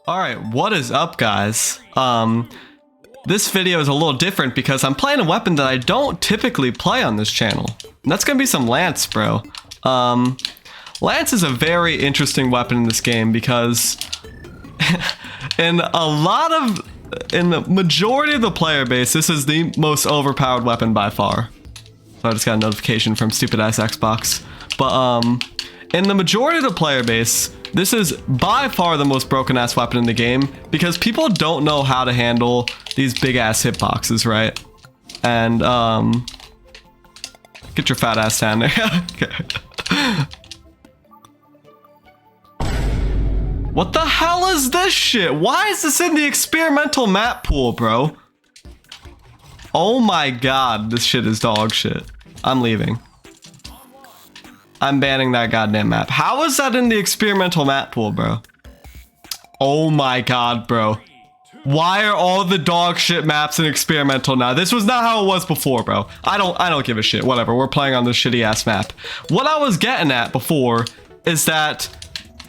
Alright, what is up, guys? This video is a little different because I'm playing a weapon that I don't typically play on this channel. And that's gonna be some Lance, bro. Lance is a very interesting weapon in this game because in the majority of the player base, this is the most overpowered weapon by far. So I just got a notification from stupid ass Xbox. But in the majority of the player base, this is by far the most broken ass weapon in the game because people don't know how to handle these big ass hitboxes, right? And get your fat ass down there. Okay. What the hell is this shit? Why is this in the experimental map pool, bro? Oh my god, this shit is dog shit. I'm leaving. I'm banning that goddamn map. How is that in the experimental map pool, bro? Oh my god, bro. Why are all the dog shit maps in experimental now? This was not how it was before, bro. I don't give a shit. Whatever. We're playing on this shitty ass map. What I was getting at before is that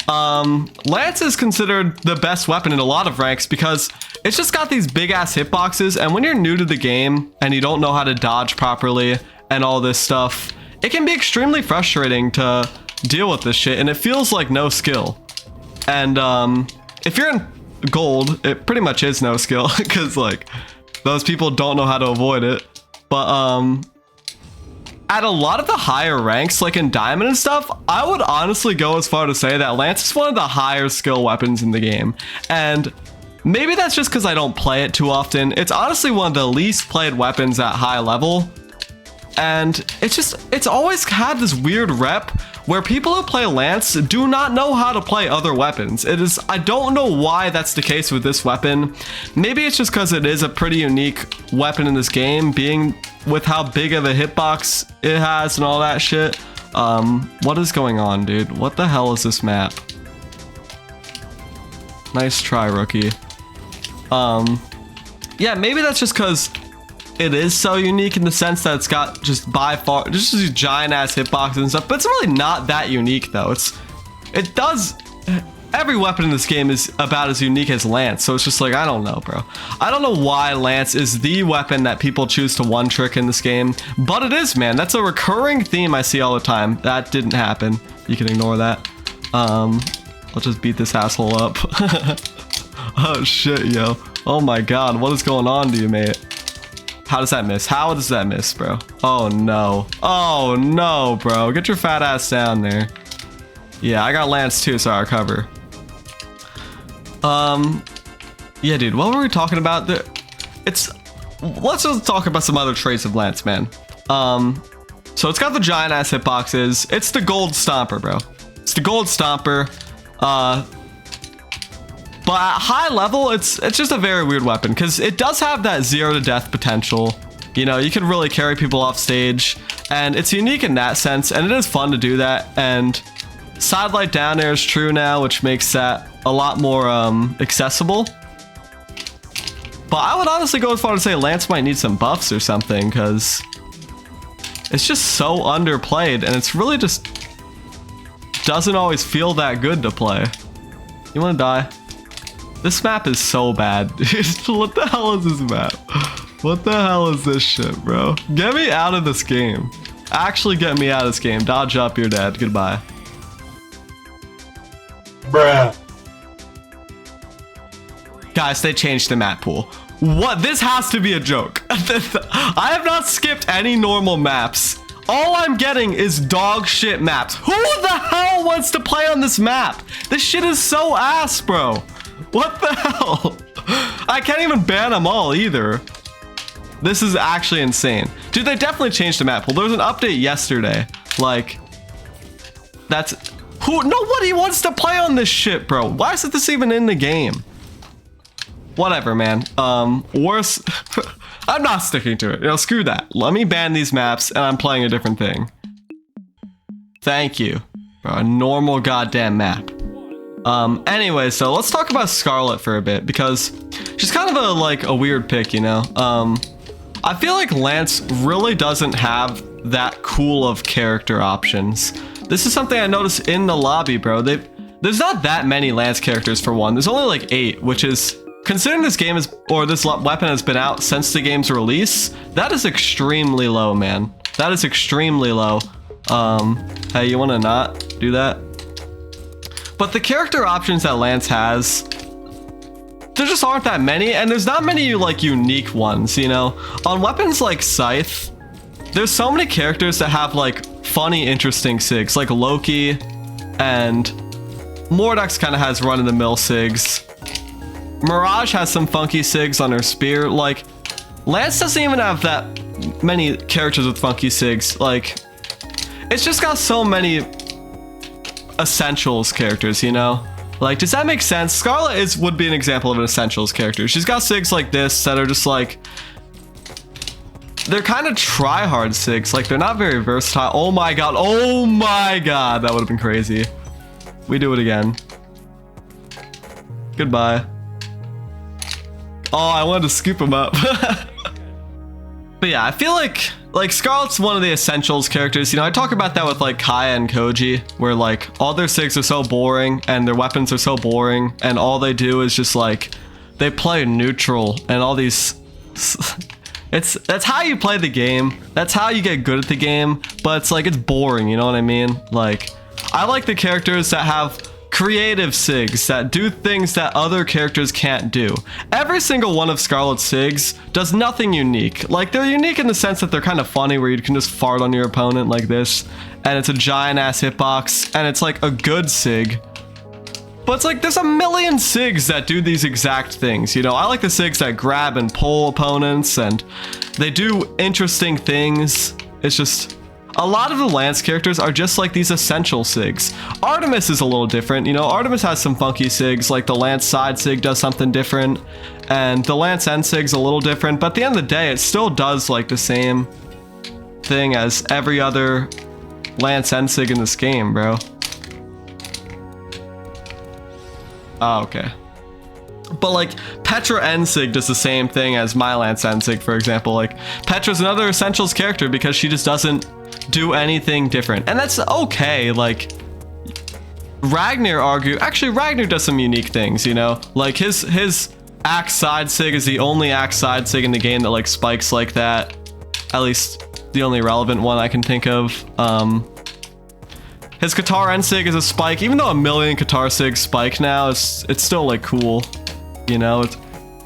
Lance is considered the best weapon in a lot of ranks because it's just got these big ass hitboxes, and when you're new to the game and you don't know how to dodge properly and all this stuff, it can be extremely frustrating to deal with this shit, and it feels like no skill. And if you're in gold, it pretty much is no skill because like those people don't know how to avoid it. But at a lot of the higher ranks, like in diamond and stuff, I would honestly go as far to say that Lance is one of the higher skill weapons in the game. And maybe that's just because I don't play it too often. It's honestly one of the least played weapons at high level. And it's always had this weird rep where people who play Lance do not know how to play other weapons. I don't know why that's the case with this weapon. Maybe it's just because it is a pretty unique weapon in this game, being with how big of a hitbox it has and all that shit. What is going on, dude? What the hell is this map? Nice try, rookie. Yeah, maybe that's just because it is so unique in the sense that it's got just by far just these giant ass hitboxes and stuff, but it's really not that unique though. Every weapon in this game is about as unique as Lance, so it's just like, I don't know, bro. I don't know why Lance is the weapon that people choose to one trick in this game, but it is, man. That's a recurring theme I see all the time. That didn't happen. You can ignore that. Let's just beat this asshole up. Oh shit, yo. Oh my god, what is going on to you, mate? How does that miss? How does that miss, bro? Oh no. Oh no, bro. Get your fat ass down there. Yeah, I got Lance too, so I recover. Yeah, dude, what were we talking about? Let's just talk about some other traits of Lance, man. So it's got the giant ass hitboxes. It's the gold stomper, bro. It's the gold stomper. But at high level, it's just a very weird weapon because it does have that 0 to death potential. You know, you can really carry people off stage, and it's unique in that sense, and it is fun to do that. And sidelight down air is true now, which makes that a lot more accessible. But I would honestly go as far as say Lance might need some buffs or something because it's just so underplayed, and it's really just doesn't always feel that good to play. You want to die? This map is so bad. What the hell is this map? What the hell is this shit, bro? Get me out of this game. Actually get me out of this game. Dodge up, you're dead. Goodbye. Bruh. Guys, they changed the map pool. What? This has to be a joke. I have not skipped any normal maps. All I'm getting is dog shit maps. Who the hell wants to play on this map? This shit is so ass, bro. What the hell? I can't even ban them all either. This is actually insane. Dude, they definitely changed the map pool. There was an update yesterday. Like, nobody wants to play on this shit, bro. Why is this even in the game? Whatever, man. Worse. I'm not sticking to it. You know, screw that. Let me ban these maps and I'm playing a different thing. Thank you. Bro, a normal goddamn map. Anyway, so let's talk about Scarlet for a bit because she's kind of a weird pick, you know? I feel like Lance really doesn't have that cool of character options. This is something I noticed in the lobby, bro. there's not that many Lance characters for one. There's only like 8, which is, considering this game is, or this weapon has been out since the game's release, that is extremely low, man. That is extremely low. Hey, you wanna not do that? But the character options that Lance has, there just aren't that many, and there's not many like unique ones, you know? On weapons like Scythe, there's so many characters that have like funny, interesting SIGs, like Loki, and Mordex kind of has run-of-the-mill SIGs. Mirage has some funky SIGs on her spear. Like, Lance doesn't even have that many characters with funky SIGs. Like, it's just got so many essentials characters, you know? Like, does that make sense? Scarlet would be an example of an essentials character. She's got SIGs like this that are just like, they're kind of try-hard SIGs. Like, they're not very versatile. Oh my god, that would have been crazy. We do it again. Goodbye. Oh, I wanted to scoop him up. But yeah, I feel like Scarlet's one of the essentials characters. You know, I talk about that with like Kaya and Koji, where like all their SIGs are so boring and their weapons are so boring, and all they do is just like, they play neutral and all these... That's how you play the game. That's how you get good at the game, but it's like, it's boring, you know what I mean? Like, I like the characters that have creative SIGs, that do things that other characters can't do. Every single one of Scarlet's SIGs does nothing unique. Like, they're unique in the sense that they're kind of funny, where you can just fart on your opponent like this, and it's a giant ass hitbox, and it's like a good SIG. But it's like, there's a million SIGs that do these exact things, you know? I like the SIGs that grab and pull opponents, and they do interesting things. It's just, a lot of the Lance characters are just like these essential SIGs. Artemis is a little different, you know? Artemis has some funky SIGs, like the Lance side SIG does something different, and the Lance end SIG's a little different, but at the end of the day, it still does like the same thing as every other Lance end SIG in this game, bro. Oh, okay. But like, Petra Ensig does the same thing as my Lance Ensig, for example. Like, Petra's another essentials character because she just doesn't do anything different. And that's okay. Like, Ragnar does some unique things, you know? Like, his axe side sig is the only axe side sig in the game that like spikes like that. At least the only relevant one I can think of. His Qatar end sig is a spike. Even though a million Qatar sigs spike now, it's still like cool. You know,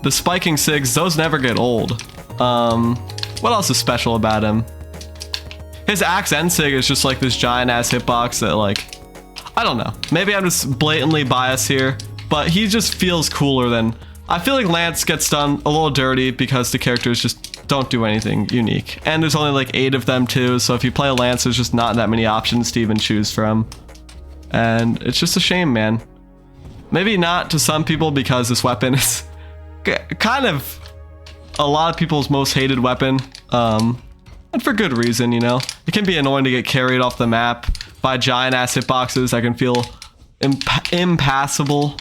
the spiking sigs, those never get old. What else is special about him? His axe end sig is just like this giant ass hitbox that like, I don't know. Maybe I'm just blatantly biased here, but he just feels cooler than, I feel like Lance gets done a little dirty because the characters just don't do anything unique. And there's only like 8 of them too, so if you play a Lance, there's just not that many options to even choose from. And it's just a shame, man. Maybe not to some people because this weapon is kind of a lot of people's most hated weapon. And for good reason, you know? It can be annoying to get carried off the map by giant ass hitboxes that can feel impassable,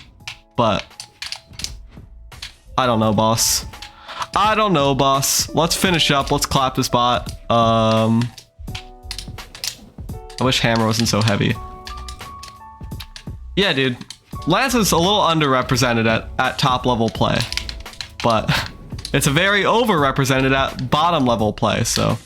but I don't know, boss. I don't know, boss. Let's finish up. Let's clap this bot. I wish hammer wasn't so heavy. Yeah, dude. Lance is a little underrepresented at top level play, but it's a very overrepresented at bottom level play, so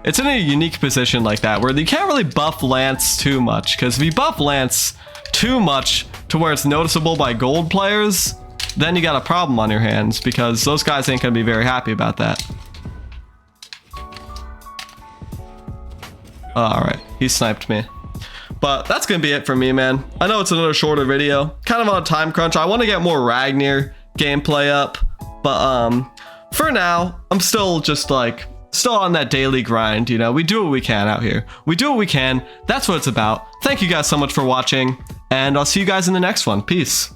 it's in a unique position like that where you can't really buff Lance too much, because if you buff Lance too much to where it's noticeable by gold players, then you got a problem on your hands, because those guys ain't gonna be very happy about that. Alright, he sniped me. But that's gonna be it for me, man. I know it's another shorter video, kind of on a time crunch. I want to get more Ragnar gameplay up, but for now, I'm still just like, still on that daily grind, you know? We do what we can out here. We do what we can. That's what it's about. Thank you guys so much for watching, and I'll see you guys in the next one. Peace.